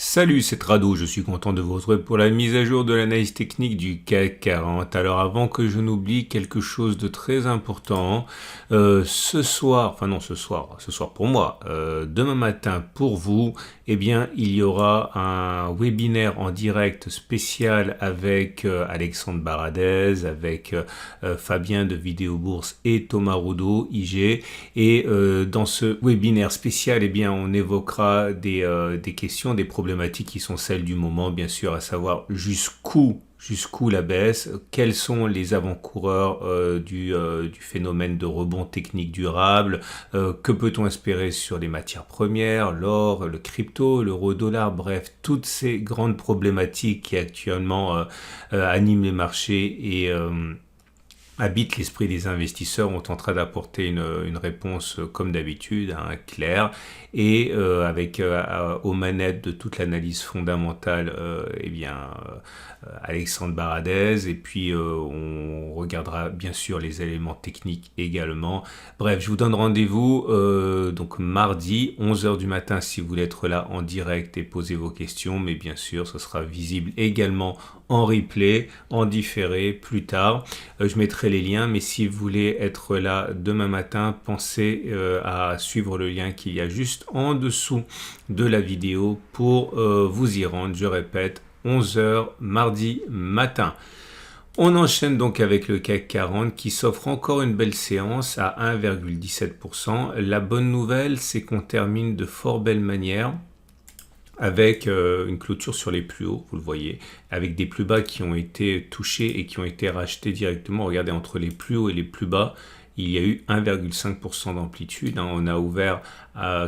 Salut, c'est Rado, je suis content de vous retrouver pour la mise à jour de l'analyse technique du CAC 40. Alors avant que je n'oublie quelque chose de très important, ce soir pour moi, demain matin pour vous, eh bien il y aura un webinaire en direct spécial avec Alexandre Baradez, avec Fabien de Vidéo Bourse et Thomas Roudot, IG. Et dans ce webinaire spécial, eh bien on évoquera des questions, des problématiques qui sont celles du moment, bien sûr, à savoir jusqu'où la baisse, quels sont les avant-coureurs du phénomène de rebond technique durable, que peut-on espérer sur les matières premières, l'or, le crypto, l'euro-dollar, bref, toutes ces grandes problématiques qui actuellement animent les marchés et habite l'esprit des investisseurs. On tentera d'apporter une réponse comme d'habitude, hein, claire, et avec aux manettes de toute l'analyse fondamentale, Alexandre Baradez, et puis on regardera bien sûr les éléments techniques également. Bref, je vous donne rendez-vous donc mardi 11h du matin si vous voulez être là en direct et poser vos questions, mais bien sûr ce sera visible également en replay, en différé plus tard. Je mettrai les liens, mais si vous voulez être là demain matin, pensez à suivre le lien qu'il y a juste en dessous de la vidéo pour vous y rendre. Je répète, 11h mardi matin. On enchaîne donc avec le CAC 40 qui s'offre encore une belle séance à 1,17%. La bonne nouvelle, c'est qu'on termine de fort belle manière avec une clôture sur les plus hauts, vous le voyez, avec des plus bas qui ont été touchés et qui ont été rachetés directement. Regardez, entre les plus hauts et les plus bas, il y a eu 1,5% d'amplitude. On a ouvert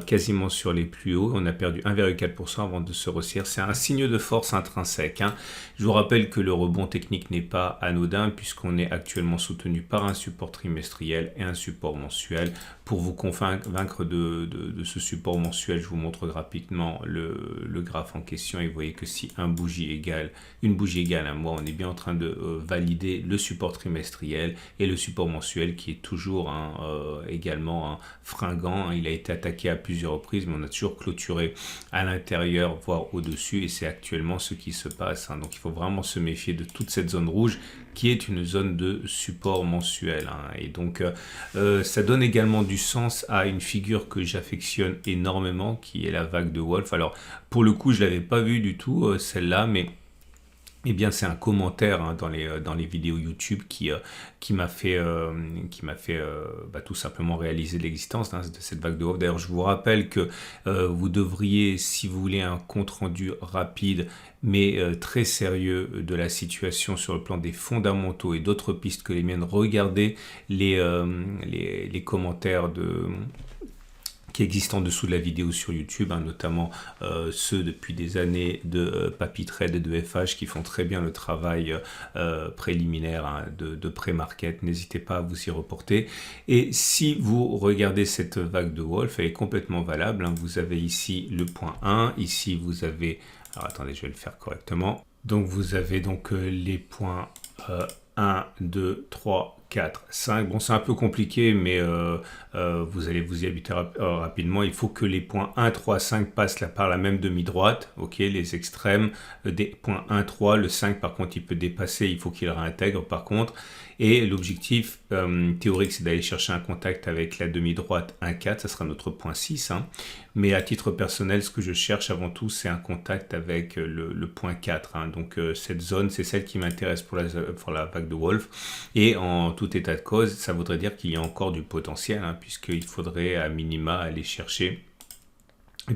quasiment sur les plus hauts. On a perdu 1,4% avant de se ressaisir. C'est un signe de force intrinsèque. Je vous rappelle que le rebond technique n'est pas anodin puisqu'on est actuellement soutenu par un support trimestriel et un support mensuel. Pour vous convaincre de ce support mensuel, je vous montre rapidement le graphe en question et vous voyez que si une bougie égale un mois, on est bien en train de valider le support trimestriel et le support mensuel qui est toujours également fringant. Il a été attaqué à plusieurs reprises, mais on a toujours clôturé à l'intérieur, voire au-dessus, et c'est actuellement ce qui se passe. Donc il faut vraiment se méfier de toute cette zone rouge qui est une zone de support mensuel. Et donc ça donne également du sens à une figure que j'affectionne énormément, qui est la vague de Wolf. Alors pour le coup, je l'avais pas vue du tout celle-là, mais eh bien, c'est un commentaire dans les vidéos YouTube qui m'a fait tout simplement réaliser l'existence de cette vague de Wolf. D'ailleurs, je vous rappelle que vous devriez, si vous voulez un compte-rendu rapide, mais très sérieux de la situation sur le plan des fondamentaux et d'autres pistes que les miennes, regardez les commentaires qui existent en dessous de la vidéo sur YouTube, notamment ceux depuis des années de Papy Trade et de FH qui font très bien le travail préliminaire de pré-market. N'hésitez pas à vous y reporter. Et si vous regardez cette vague de Wolf, elle est complètement valable. Vous avez ici le point 1, ici vous avez... Alors attendez, je vais le faire correctement. Donc vous avez donc les points 1, 2, 3, 4, 5. Bon, c'est un peu compliqué, mais vous allez vous y habituer rapidement. Il faut que les points 1, 3, 5 passent par la même demi-droite. Ok, les extrêmes des points 1, 3. Le 5, par contre, il peut dépasser. Il faut qu'il réintègre, par contre. Et l'objectif théorique, c'est d'aller chercher un contact avec la demi-droite 1, 4. Ça sera notre point 6. Mais à titre personnel, ce que je cherche avant tout, c'est un contact avec le point 4. Donc cette zone, c'est celle qui m'intéresse pour la vague de Wolf. Et en tout état de cause, ça voudrait dire qu'il y a encore du potentiel, puisqu'il faudrait à minima aller chercher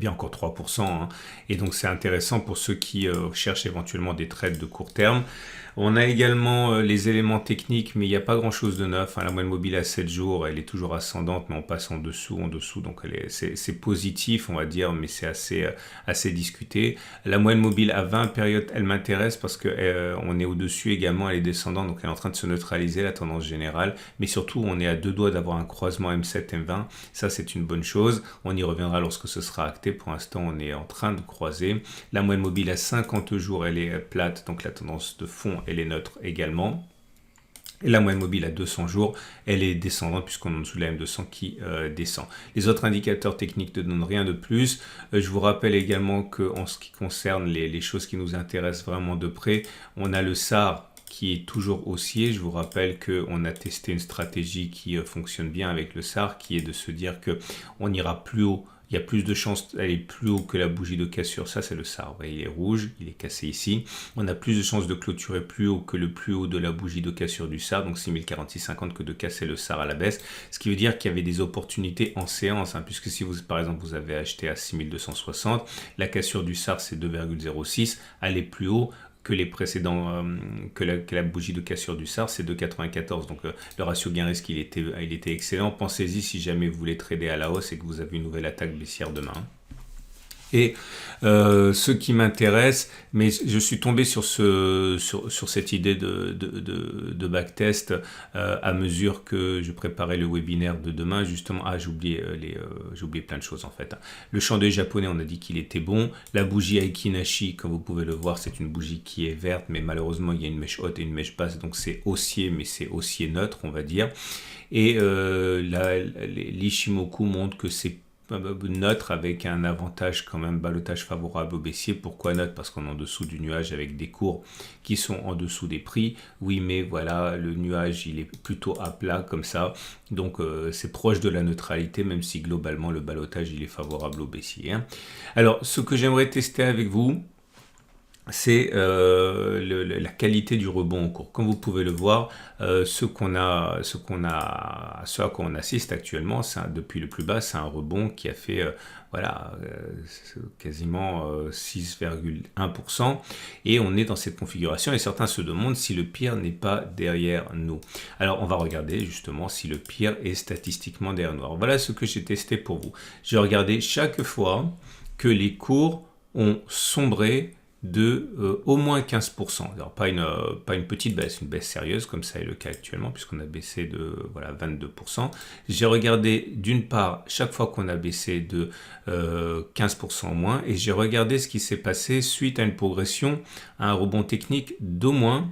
encore 3%. Et donc c'est intéressant pour ceux qui cherchent éventuellement des trades de court terme. On a également les éléments techniques, mais il n'y a pas grand chose de neuf. La moyenne mobile à 7 jours, elle est toujours ascendante, mais on passe en dessous, donc c'est positif, on va dire, mais c'est assez discuté. La moyenne mobile à 20 périodes, elle m'intéresse parce que on est au-dessus également, elle est descendante, donc elle est en train de se neutraliser, la tendance générale, mais surtout on est à deux doigts d'avoir un croisement M7, M20, ça c'est une bonne chose, on y reviendra lorsque ce sera acté. Pour l'instant, on est en train de croiser. La moyenne mobile à 50 jours, elle est plate, donc la tendance de fond, elle est neutre également. Et la moyenne mobile à 200 jours, elle est descendante puisqu'on est en dessous de la M200 qui descend. Les autres indicateurs techniques ne donnent rien de plus. Je vous rappelle également qu'en ce qui concerne les choses qui nous intéressent vraiment de près, on a le SAR qui est toujours haussier. Je vous rappelle qu'on a testé une stratégie qui fonctionne bien avec le SAR, qui est de se dire qu'on ira plus haut. Il y a plus de chances d'aller plus haut que la bougie de cassure. Ça, c'est le SAR. Vous voyez, il est rouge, il est cassé ici. On a plus de chances de clôturer plus haut que le plus haut de la bougie de cassure du SAR, donc 6046,50, que de casser le SAR à la baisse. Ce qui veut dire qu'il y avait des opportunités en séance, hein, puisque si vous, par exemple, vous avez acheté à 6260, la cassure du SAR, c'est 2,06. Aller plus haut que les précédents, que la bougie de cassure du SAR, c'est 2,94. Donc le ratio gain-risque, il était excellent. Pensez-y si jamais vous voulez trader à la hausse et que vous avez une nouvelle attaque baissière demain. Et ce qui m'intéresse, mais je suis tombé sur cette idée de backtest à mesure que je préparais le webinaire de demain. Justement, j'ai oublié plein de choses en fait. Le chandelier japonais, on a dit qu'il était bon. La bougie Aikinashi, comme vous pouvez le voir, c'est une bougie qui est verte, mais malheureusement, il y a une mèche haute et une mèche basse, donc c'est haussier, mais c'est haussier neutre, on va dire. Et l'Ishimoku montre que c'est neutre avec un avantage quand même, balotage favorable au baissier. Pourquoi neutre? Parce qu'on est en dessous du nuage avec des cours qui sont en dessous des prix. Oui, mais voilà, le nuage il est plutôt à plat comme ça, donc c'est proche de la neutralité, même si globalement le balotage il est favorable au baissier, hein. Alors ce que j'aimerais tester avec vous, c'est la qualité du rebond en cours. Comme vous pouvez le voir, ce à quoi on assiste actuellement, depuis le plus bas, c'est un rebond qui a fait quasiment 6,1%, et on est dans cette configuration et certains se demandent si le pire n'est pas derrière nous. Alors on va regarder justement si le pire est statistiquement derrière nous. Alors voilà ce que j'ai testé pour vous. J'ai regardé chaque fois que les cours ont sombré de au moins 15%. Alors pas une petite baisse, une baisse sérieuse comme ça est le cas actuellement puisqu'on a baissé de 22%. J'ai regardé d'une part chaque fois qu'on a baissé de 15% au moins, et j'ai regardé ce qui s'est passé suite à une progression, à un rebond technique d'au moins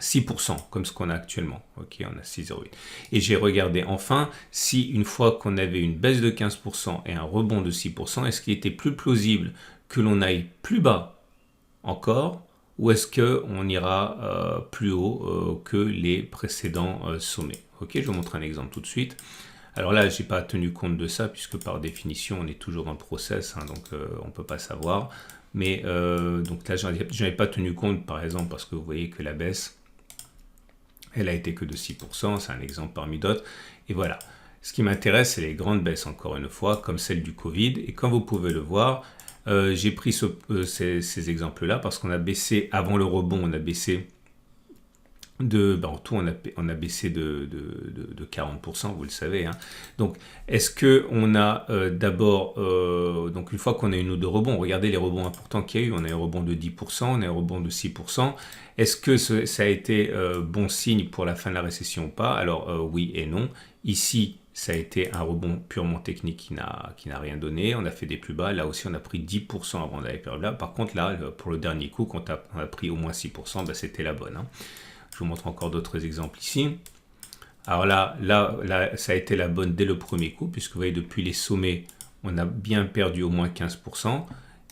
6%, comme ce qu'on a actuellement. Ok, on a 6,08. Et j'ai regardé enfin si une fois qu'on avait une baisse de 15% et un rebond de 6%, est-ce qu'il était plus plausible que l'on aille plus bas encore, ou est-ce qu'on ira plus haut que les précédents sommets. Ok, je vous montre un exemple tout de suite. Alors là, je n'ai pas tenu compte de ça, puisque par définition, on est toujours en process, hein, donc on ne peut pas savoir. Mais donc là, je n'en ai pas tenu compte, par exemple, parce que vous voyez que la baisse, elle a été que de 6%, c'est un exemple parmi d'autres. Et voilà, ce qui m'intéresse, c'est les grandes baisses, encore une fois, comme celle du Covid. Et comme vous pouvez le voir, j'ai pris ces exemples-là parce qu'on a baissé, avant le rebond, on a baissé en tout, on a baissé de 40%, vous le savez, hein. Donc, est-ce qu'on a d'abord, donc une fois qu'on a une ou deux rebonds, regardez les rebonds importants qu'il y a eu, on a un rebond de 10%, on a un rebond de 6%. Est-ce que ça a été bon signe pour la fin de la récession ou pas? Alors, oui et non. Ici, ça a été un rebond purement technique qui n'a rien donné. On a fait des plus bas. Là aussi, on a pris 10% avant d'aller vers là. Par contre, là, pour le dernier coup, quand on a pris au moins 6%, ben, c'était la bonne, hein. Je vous montre encore d'autres exemples ici. Alors là, ça a été la bonne dès le premier coup, puisque vous voyez, depuis les sommets, on a bien perdu au moins 15%,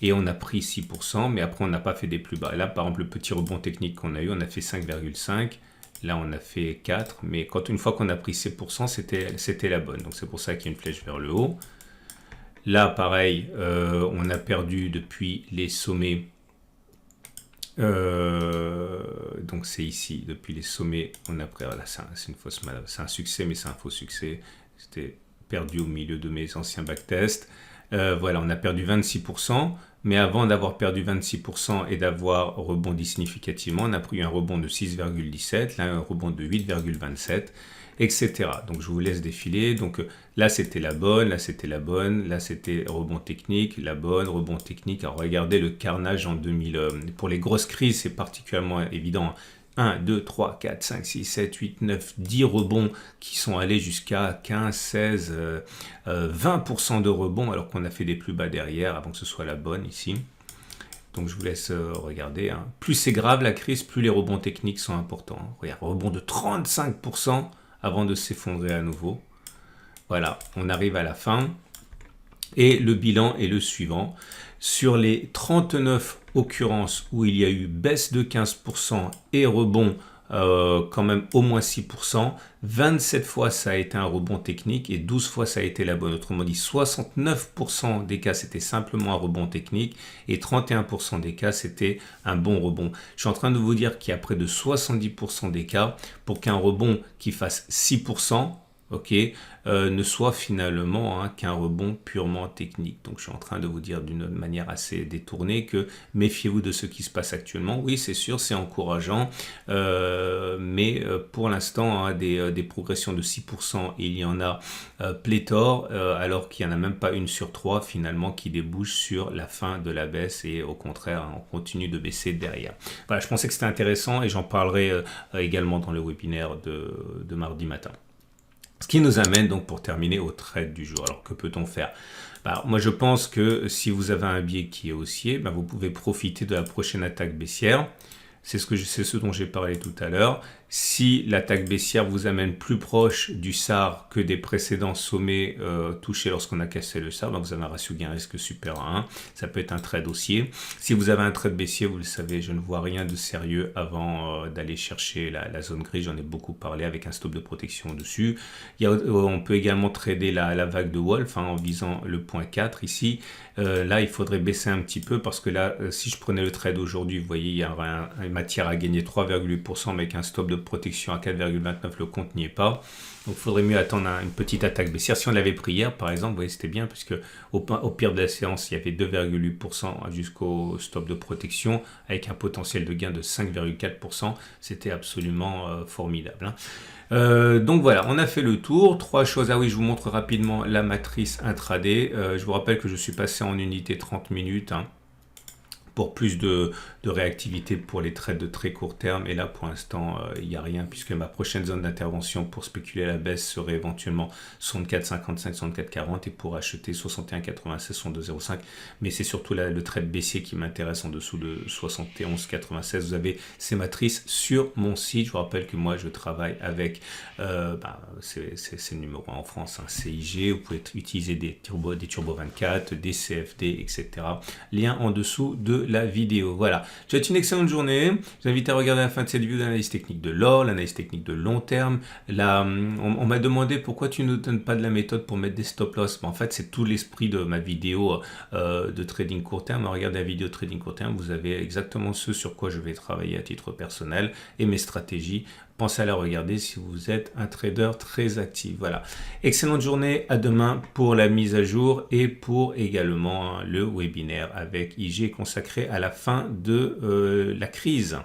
et on a pris 6%, mais après, on n'a pas fait des plus bas. Là, par exemple, le petit rebond technique qu'on a eu, on a fait 5,5%. Là, on a fait 4, mais une fois qu'on a pris 7%, c'était la bonne. Donc, c'est pour ça qu'il y a une flèche vers le haut. Là, pareil, on a perdu depuis les sommets. Donc, c'est ici. Depuis les sommets, on a pris... Là, c'est une fausse malade. C'est un succès, mais c'est un faux succès. C'était perdu au milieu de mes anciens backtests. Voilà, on a perdu 26%. Mais avant d'avoir perdu 26% et d'avoir rebondi significativement, on a pris un rebond de 6,17, là un rebond de 8,27, etc. Donc je vous laisse défiler. Donc là c'était la bonne, là c'était la bonne, là c'était rebond technique, la bonne, rebond technique. Alors regardez le carnage en 2000. Pour les grosses crises, c'est particulièrement évident. 1, 2, 3, 4, 5, 6, 7, 8, 9, 10 rebonds qui sont allés jusqu'à 15, 16, 20% de rebonds alors qu'on a fait des plus bas derrière avant que ce soit la bonne ici. Donc je vous laisse regarder. Hein. Plus c'est grave la crise, plus les rebonds techniques sont importants. Hein. Regarde, rebond de 35% avant de s'effondrer à nouveau. Voilà, on arrive à la fin. Et le bilan est le suivant. Sur les 39 occurrences où il y a eu baisse de 15% et rebond quand même au moins 6%, 27 fois ça a été un rebond technique et 12 fois ça a été la bonne. Autrement dit, 69% des cas c'était simplement un rebond technique et 31% des cas c'était un bon rebond. Je suis en train de vous dire qu'il y a près de 70% des cas pour qu'un rebond qui fasse 6%, ok, ne soit finalement qu'un rebond purement technique. Donc je suis en train de vous dire d'une manière assez détournée que méfiez-vous de ce qui se passe actuellement. Oui, c'est sûr, c'est encourageant, mais pour l'instant, des progressions de 6%, il y en a pléthore, alors qu'il n'y en a même pas une sur 3 finalement qui débouche sur la fin de la baisse et au contraire, on continue de baisser derrière. Voilà, je pensais que c'était intéressant et j'en parlerai également dans le webinaire de mardi matin. Ce qui nous amène donc pour terminer au trade du jour. Alors que peut-on faire? Moi je pense que si vous avez un biais qui est haussier, vous pouvez profiter de la prochaine attaque baissière. C'est ce dont j'ai parlé tout à l'heure. Si l'attaque baissière vous amène plus proche du SAR que des précédents sommets touchés lorsqu'on a cassé le SAR, donc vous avez un ratio gain-risque supérieur à 1, ça peut être un trade haussier. Si vous avez un trade baissier, vous le savez, je ne vois rien de sérieux avant d'aller chercher la zone grise, j'en ai beaucoup parlé avec un stop de protection dessus. On peut également trader la vague de Wolf en visant le point 4 ici. Là, il faudrait baisser un petit peu parce que là, si je prenais le trade aujourd'hui, vous voyez, il y a une matière à gagner 3,8% avec un stop de protection à 4,29, le compte n'y est pas. Donc il faudrait mieux attendre une petite attaque baissière. Si on l'avait pris hier, par exemple, vous voyez, c'était bien puisque au pire de la séance, il y avait 2,8% jusqu'au stop de protection avec un potentiel de gain de 5,4%. C'était absolument formidable. Donc voilà, on a fait le tour. 3 choses. Ah oui, je vous montre rapidement la matrice intraday. Je vous rappelle que je suis passé en unité 30 minutes. Pour plus de réactivité pour les trades de très court terme. Et là, pour l'instant, il n'y a rien puisque ma prochaine zone d'intervention pour spéculer à la baisse serait éventuellement 64,55, 64,40 et pour acheter 61,96, 62,05. Mais c'est surtout le trade baissier qui m'intéresse en dessous de 71,96. Vous avez ces matrices sur mon site. Je vous rappelle que moi, je travaille avec, c'est le numéro 1 en France, CIG. Vous pouvez utiliser des Turbo 24, des CFD, etc. Lien en dessous de la vidéo. Voilà, je vous souhaite une excellente journée. Je vous invite à regarder la fin de cette vidéo d'analyse technique de l'or, l'analyse technique de long terme. Là, on m'a demandé pourquoi tu ne donnes pas de la méthode pour mettre des stop loss. En fait, c'est tout l'esprit de ma vidéo de trading court terme. Regardez la vidéo de trading court terme, vous avez exactement ce sur quoi je vais travailler à titre personnel et mes stratégies. Pensez à la regarder si vous êtes un trader très actif. Voilà. Excellente journée. À demain pour la mise à jour et pour également le webinaire avec IG consacré à la fin de la crise.